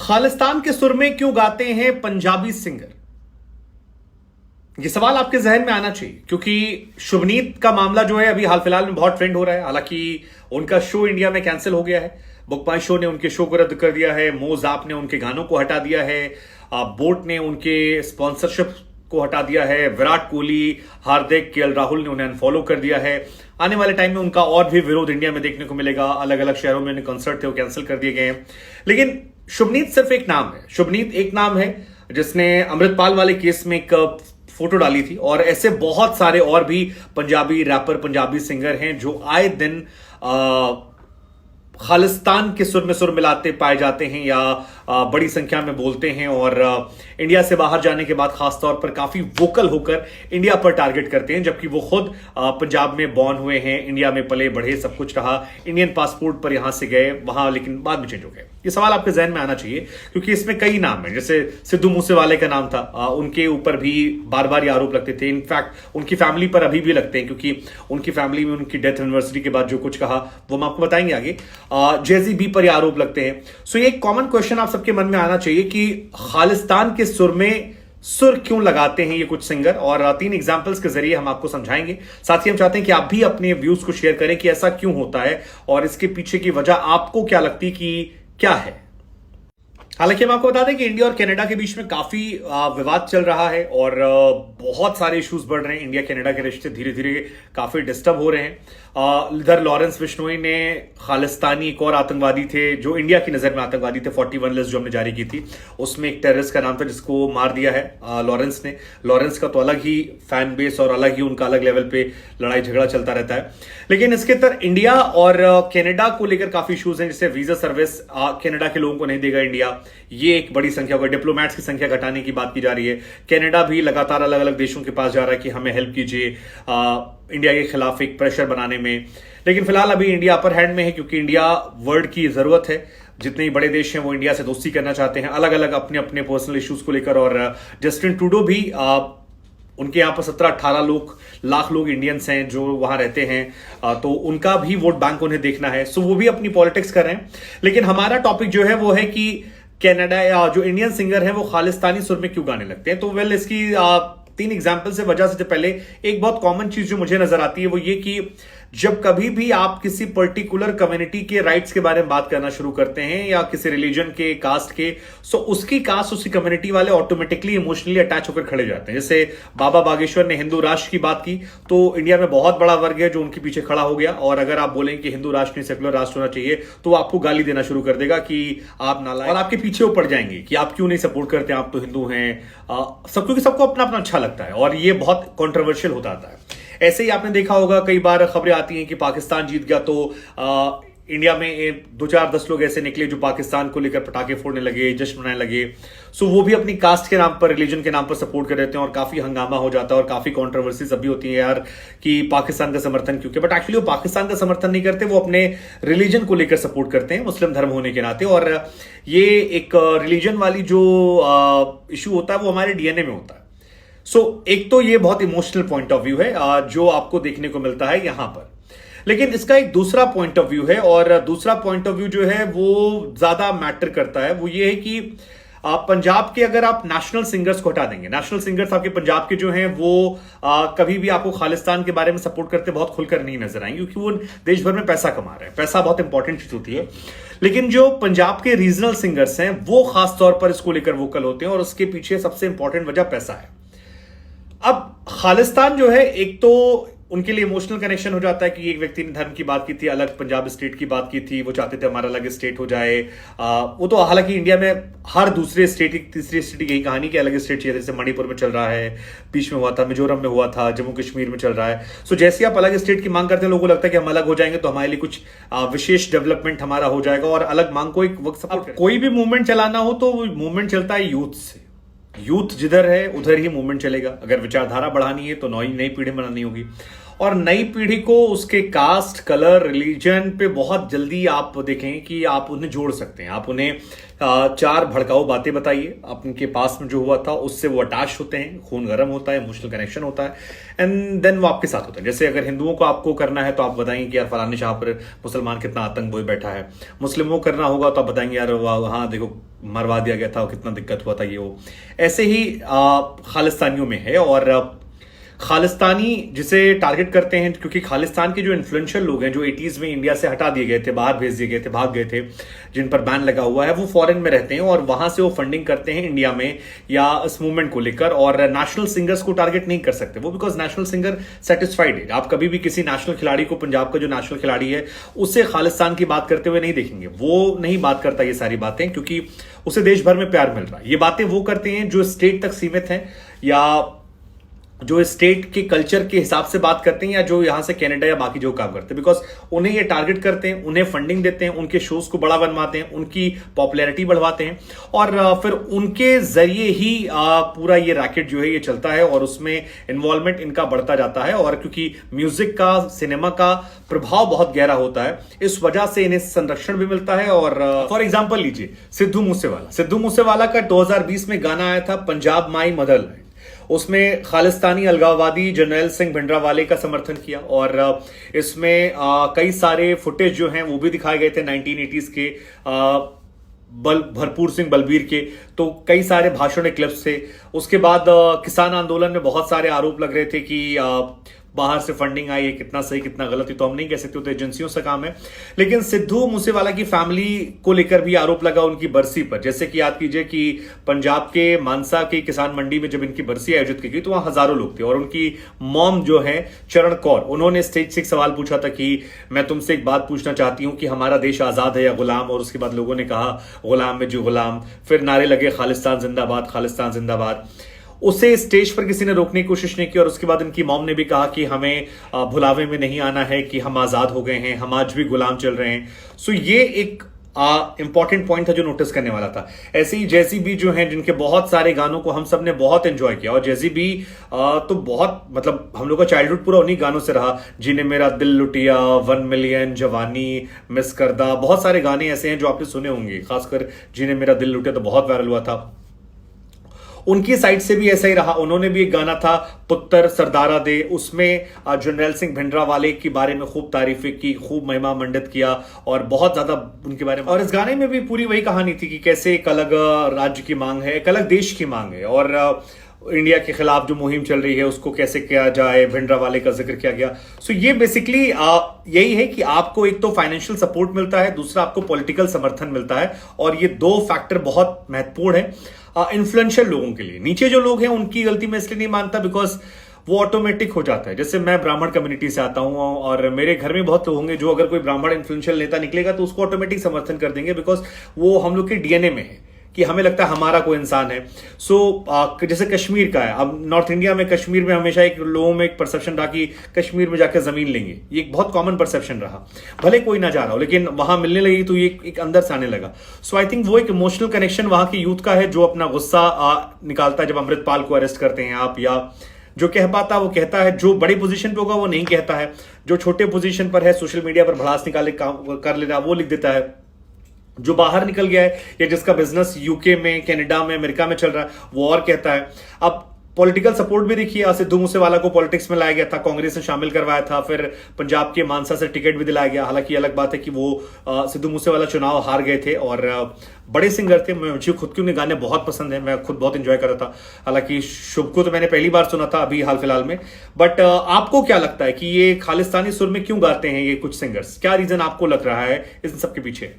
खालिस्तान के सुर में क्यों गाते हैं पंजाबी सिंगर? ये सवाल आपके जहन में आना चाहिए क्योंकि शुभनीत का मामला जो है अभी हाल फिलहाल में बहुत ट्रेंड हो रहा है। हालांकि उनका शो इंडिया में कैंसिल हो गया है, बुक माई शो ने उनके शो को रद्द कर दिया है, मोज ऐप ने उनके गानों को हटा दिया है, बोट ने उनके स्पॉन्सरशिप को हटा दिया है, विराट कोहली, हार्दिक, केएल राहुल ने उन्हें अनफॉलो कर दिया है। आने वाले टाइम में उनका और भी विरोध इंडिया में देखने को मिलेगा। अलग अलग शहरों में उन्हें कंसर्ट थे वो कैंसिल कर दिए गए हैं। लेकिन शुभनीत सिर्फ एक नाम है। शुभनीत एक नाम है जिसने अमृतपाल वाले केस में एक फोटो डाली थी और ऐसे बहुत सारे और भी पंजाबी रैपर, पंजाबी सिंगर हैं जो आए दिन खालिस्तान के सुर में सुर मिलाते पाए जाते हैं या बड़ी संख्या में बोलते हैं और इंडिया से बाहर जाने के बाद खासतौर पर काफी वोकल होकर इंडिया पर टारगेट करते हैं, जबकि वो खुद पंजाब में बॉर्न हुए हैं, इंडिया में पले बढ़े, सब कुछ रहा, इंडियन पासपोर्ट पर यहां से गए वहां, लेकिन बाद में चेंज हो गए। ये सवाल आपके जहन में आना चाहिए क्योंकि इसमें कई नाम हैं। जैसे सिद्धू मूसेवाले का नाम था, उनके ऊपर भी बार बार ये आरोप लगते थे। इनफैक्ट उनकी फैमिली पर अभी भी लगते हैं क्योंकि उनकी फैमिली में उनकी डेथ एनिवर्सरी के बाद जो कुछ कहा वो हम आपको बताएंगे आगे। जेजी बी पर ये आरोप लगते हैं। सो ये एक कॉमन क्वेश्चन आप सबके मन में आना चाहिए कि खालिस्तान के सुर में सुर क्यों लगाते हैं ये कुछ सिंगर, और 3 एग्जांपल्स के जरिए हम आपको समझाएंगे। साथ ही हम चाहते हैं कि आप भी अपने व्यूज को शेयर करें कि ऐसा क्यों होता है और इसके पीछे की वजह आपको क्या लगती कि क्या है। हालांकि हम आपको बता दें कि इंडिया और कनाडा के बीच में काफी विवाद चल रहा है और बहुत सारे इश्यूज बढ़ रहे हैं। इंडिया कनाडा के रिश्ते धीरे धीरे काफी डिस्टर्ब हो रहे हैं। इधर लॉरेंस बिश्नोई ने खालिस्तानी एक और आतंकवादी थे जो इंडिया की नजर में आतंकवादी थे, 41 लिस्ट जो हमने जारी की थी उसमें एक टेररिस्ट का नाम था जिसको मार दिया है लॉरेंस ने। लॉरेंस का तो अलग ही फैन बेस और अलग ही उनका अलग लेवल पे लड़ाई झगड़ा चलता रहता है। लेकिन इसके तरह इंडिया और कनाडा को लेकर काफी इश्यूज हैं, जैसे वीजा सर्विस कनाडा के लोगों को नहीं देगा इंडिया, ये एक बड़ी संख्या होगी। डिप्लोमेट्स की संख्या घटाने की बात की जा रही है। कनाडा भी लगातार अलग अलग देशों के पास जा रहा है कि हमें हेल्प कीजिए इंडिया के खिलाफ एक प्रेशर बनाने में। लेकिन फिलहाल अभी इंडिया अपर हैंड में है क्योंकि इंडिया वर्ल्ड की जरूरत है। जितने बड़े देश हैं वो इंडिया से दोस्ती करना चाहते हैं अलग अलग अपने अपने पर्सनल इश्यूज को लेकर। और जस्टिन ट्रूडो भी उनके यहाँ पर 17-18 लाख लोग इंडियंस हैं जो वहां रहते हैं, तो उनका भी वोट बैंक उन्हें देखना है। सो वो भी अपनी पॉलिटिक्स कर रहे हैं। लेकिन हमारा टॉपिक जो है वो है कि कनाडा या जो इंडियन सिंगर है वो खालिस्तानी सुर में क्यों गाने लगते हैं। तो वेल इसकी 3 एग्जाम्पल से वजह से पहले एक बहुत कॉमन चीज जो मुझे नजर आती है वो ये कि जब कभी भी आप किसी पर्टिकुलर कम्युनिटी के राइट्स के बारे में बात करना शुरू करते हैं या किसी रिलीजन के, कास्ट के, सो उसकी कास्ट उसकी कम्युनिटी वाले ऑटोमेटिकली इमोशनली अटैच होकर खड़े जाते हैं। जैसे बाबा बागेश्वर ने हिंदू राष्ट्र की बात की तो इंडिया में बहुत बड़ा वर्ग है जो उनके पीछे खड़ा हो गया, और अगर आप बोलेंगे कि हिंदू राष्ट्र नहीं सेकुलर राष्ट्र होना चाहिए तो आपको गाली देना शुरू कर देगा कि आप नालायक, और आपके पीछे वो पड़ जाएंगे कि आप क्यों नहीं सपोर्ट करते, आप तो हिंदू हैं। सबको अपना अपना अच्छा लगता है और ये बहुत कॉन्ट्रोवर्शियल होता आता है। ऐसे ही आपने देखा होगा कई बार खबरें आती हैं कि पाकिस्तान जीत गया तो इंडिया में 2-4-10 लोग ऐसे निकले जो पाकिस्तान को लेकर पटाखे फोड़ने लगे, जश्न मनाने लगे। सो वो भी अपनी कास्ट के नाम पर, रिलीजन के नाम पर सपोर्ट कर देते हैं और काफी हंगामा हो जाता है और काफी कंट्रोवर्सी सब भी होती है यार कि पाकिस्तान का समर्थन क्यों किया। बट एक्चुअली वो पाकिस्तान का समर्थन नहीं करते, वो अपने रिलीजन को लेकर सपोर्ट करते हैं, मुस्लिम धर्म होने के नाते। और ये एक रिलीजन वाली जो इशू होता है वो हमारे डीएनए में होता है। सो एक तो ये बहुत इमोशनल पॉइंट ऑफ व्यू है जो आपको देखने को मिलता है यहां पर। लेकिन इसका एक दूसरा पॉइंट ऑफ व्यू है और दूसरा पॉइंट ऑफ व्यू जो है वो ज्यादा मैटर करता है। वो ये है कि पंजाब के अगर आप नेशनल सिंगर्स को हटा देंगे, नेशनल सिंगर्स आपके पंजाब के जो हैं वो कभी भी आपको खालिस्तान के बारे में सपोर्ट करते बहुत खुलकर नहीं नजर आएंगे क्योंकि वो देश भर में पैसा कमा रहे हैं। पैसा बहुत इंपॉर्टेंट चीज होती है। लेकिन जो पंजाब के रीजनल सिंगर्स हैं वो खासतौर पर इसको लेकर वोकल होते हैं और उसके पीछे सबसे इंपॉर्टेंट वजह पैसा है। अब खालिस्तान जो है एक तो उनके लिए इमोशनल कनेक्शन हो जाता है कि एक व्यक्ति ने धर्म की बात की थी, अलग पंजाब स्टेट की बात की थी, वो चाहते थे हमारा अलग स्टेट हो जाए। वो तो हालांकि इंडिया में हर दूसरे स्टेट, तीसरी स्टेट की यही कहानी कि अलग स्टेट चाहिए, जैसे मणिपुर में चल रहा है, बीच में हुआ था, मिजोरम में हुआ था, जम्मू कश्मीर में चल रहा है। सो जैसे आप अलग स्टेट की मांग करते हैं लोगों को लगता है कि हम अलग हो जाएंगे तो हमारे लिए कुछ विशेष डेवलपमेंट हमारा हो जाएगा और अलग मांग को एक वक्त। कोई भी मूवमेंट चलाना हो तो मूवमेंट चलता है यूथ से। यूथ जिधर है उधर ही मूवमेंट चलेगा। अगर विचारधारा बढ़ानी है तो नई पीढ़ी बनानी होगी। और नई पीढ़ी को उसके कास्ट, कलर, रिलीजन पे बहुत जल्दी आप देखें कि आप उन्हें जोड़ सकते हैं। आप उन्हें चार भड़काऊ बातें बताइए, आपके पास में जो हुआ था उससे वो अटैच होते हैं, खून गर्म होता है, इमोशनल कनेक्शन होता है, एंड देन वो आपके साथ होता है। जैसे अगर हिंदुओं को आपको करना है तो आप बताएंगे कि यार फलाने शाह पर मुसलमान कितना आतंक बोए बैठा है। मुस्लिमों को करना होगा तो आप बताएंगे यार हाँ देखो मरवा दिया गया था, कितना दिक्कत हुआ था ये वो। ऐसे ही खालिस्तानियों में है, और खालिस्तानी जिसे टारगेट करते हैं क्योंकि खालिस्तान के जो इन्फ्लुएंशियल लोग हैं जो 80s में इंडिया से हटा दिए गए थे, बाहर भेज दिए गए थे, भाग गए थे, जिन पर बैन लगा हुआ है, वो फॉरेन में रहते हैं और वहां से वो फंडिंग करते हैं इंडिया में या इस मूवमेंट को लेकर। और नेशनल सिंगर्स को टारगेट नहीं कर सकते वो, बिकॉज नेशनल सिंगर सेटिस्फाइड है। आप कभी भी किसी नेशनल खिलाड़ी को, पंजाब का जो नेशनल खिलाड़ी है, उससे खालिस्तान की बात करते हुए नहीं देखेंगे। वो नहीं बात करता ये सारी बातें क्योंकि उसे देश भर में प्यार मिल रहा है। ये बातें वो करते हैं जो स्टेट तक सीमित है या जो स्टेट के कल्चर के हिसाब से बात करते हैं या जो यहां से कनाडा या बाकी जो काम करते हैं, बिकॉज उन्हें ये टारगेट करते हैं, उन्हें फंडिंग देते हैं, उनके शोज को बड़ा बनवाते हैं, उनकी पॉपुलैरिटी बढ़वाते हैं और फिर उनके जरिए ही पूरा ये रैकेट जो है ये चलता है और उसमें इन्वॉल्वमेंट इनका बढ़ता जाता है। और क्योंकि म्यूजिक का, सिनेमा का प्रभाव बहुत गहरा होता है, इस वजह से इन्हें संरक्षण भी मिलता है। और फॉर एग्जाम्पल लीजिए सिद्धू मूसेवाला का 2020 में गाना आया था पंजाब माई मदरलैंड। उसमें खालिस्तानी अलगाववादी जर्नैल सिंह भिंडरावाले का समर्थन किया और इसमें कई सारे फुटेज जो हैं वो भी दिखाए गए थे 1980s के भरपूर सिंह बलबीर के। तो कई सारे भाषण क्लिप्स थे। उसके बाद किसान आंदोलन में बहुत सारे आरोप लग रहे थे कि बाहर से फंडिंग आई है, कितना सही कितना गलत है तो हम नहीं कह सकते, तो एजेंसियों से काम है। लेकिन सिद्धू मूसेवाला की फैमिली को लेकर भी आरोप लगा उनकी बरसी पर। जैसे कि याद कीजिए कि पंजाब के मानसा की किसान मंडी में जब इनकी बरसी आयोजित की गई तो वहां हजारों लोग थे और उनकी मॉम जो है चरण कौर, उन्होंने स्टेज से एक सवाल पूछा था कि मैं तुमसे एक बात पूछना चाहती हूं कि हमारा देश आजाद है या गुलाम। और उसके बाद लोगों ने कहा गुलाम में जो गुलाम, फिर नारे लगे खालिस्तान जिंदाबाद, खालिस्तान जिंदाबाद। उसे स्टेज पर किसी ने रोकने की कोशिश नहीं की और उसके बाद इनकी मॉम ने भी कहा कि हमें भुलावे में नहीं आना है, कि हम आजाद हो गए हैं, हम आज भी गुलाम चल रहे हैं। सो ये एक इंपॉर्टेंट पॉइंट था जो नोटिस करने वाला था। ऐसे ही जैजी बी जो हैं, जिनके बहुत सारे गानों को हम सब ने बहुत एंजॉय किया और जैजी बी तो बहुत, मतलब हम लोग का चाइल्डहुड पूरा उन्हीं गानों से रहा। जिन्हें मेरा दिल लुटिया, 1 मिलियन, जवानी, मिस करदा, बहुत सारे गाने ऐसे हैं जो आपने सुने होंगे। खासकर जिन्हें मेरा दिल लुटिया तो बहुत वायरल हुआ था। उनकी साइड से भी ऐसा ही रहा। उन्होंने भी एक गाना था पुत्र सरदारा दे, उसमें जर्नैल सिंह भिंडरावाले के बारे में खूब तारीफें की, खूब महिमा मंडित किया और बहुत ज्यादा उनके बारे में। और इस गाने में भी पूरी वही कहानी थी कि कैसे एक अलग राज्य की मांग है, एक अलग देश की मांग है और इंडिया के खिलाफ जो मुहिम चल रही है उसको कैसे किया जाए, भिंडरावाले का जिक्र किया गया। सो ये बेसिकली यही है कि आपको एक तो फाइनेंशियल सपोर्ट मिलता है, दूसरा आपको पॉलिटिकल समर्थन मिलता है और ये दो फैक्टर बहुत महत्वपूर्ण है इन्फ्लुएंशियल लोगों के लिए। नीचे जो लोग हैं उनकी गलती मैं इसलिए नहीं मानता बिकॉज वो ऑटोमेटिक हो जाता है। जैसे मैं ब्राह्मण कम्युनिटी से आता हूं और मेरे घर में बहुत लोग होंगे जो अगर कोई ब्राह्मण इन्फ्लुएंशियल नेता निकलेगा तो उसको ऑटोमेटिक समर्थन कर देंगे बिकॉज वो हम लोग के डीएनए में है कि हमें लगता है हमारा कोई इंसान है। सो जैसे कश्मीर का है, अब नॉर्थ इंडिया में कश्मीर में हमेशा एक लोगों में एक परसेप्शन रहा कि कश्मीर में जाकर जमीन लेंगे, ये एक बहुत कॉमन परसेप्शन रहा, भले कोई ना जा रहा हो लेकिन वहां मिलने लगी तो ये एक अंदर से आने लगा। सो आई थिंक वो एक इमोशनल कनेक्शन वहां की यूथ का है जो अपना गुस्सा निकालता है जब अमृतपाल को अरेस्ट करते हैं आप, या जो कह पाता वो कहता है, जो बड़ी पोजीशन पे होगा वो नहीं कहता है, जो छोटे पोजीशन पर है सोशल मीडिया पर भड़ास निकाले काम कर लेना वो लिख देता है, जो बाहर निकल गया है या जिसका बिजनेस यूके में, कनाडा में, अमेरिका में चल रहा है वो और कहता है। अब पॉलिटिकल सपोर्ट भी देखिए, सिद्धू मूसेवाला को पॉलिटिक्स में लाया गया था, कांग्रेस ने शामिल करवाया था, फिर पंजाब के मानसा से टिकट भी दिलाया गया। हालांकि अलग बात है कि वो सिद्धू मूसेवाला चुनाव हार गए थे और बड़े सिंगर थे, मुझे खुद के उनके गाने बहुत पसंद है, मैं खुद बहुत एंजॉय कर रहा था। हालांकि शुभ को तो मैंने पहली बार सुना था अभी हाल फिलहाल में। बट आपको क्या लगता है कि ये खालिस्तानी सुर में क्यों गाते हैं ये कुछ सिंगर्स? क्या रीजन आपको लग रहा है इन सबके पीछे?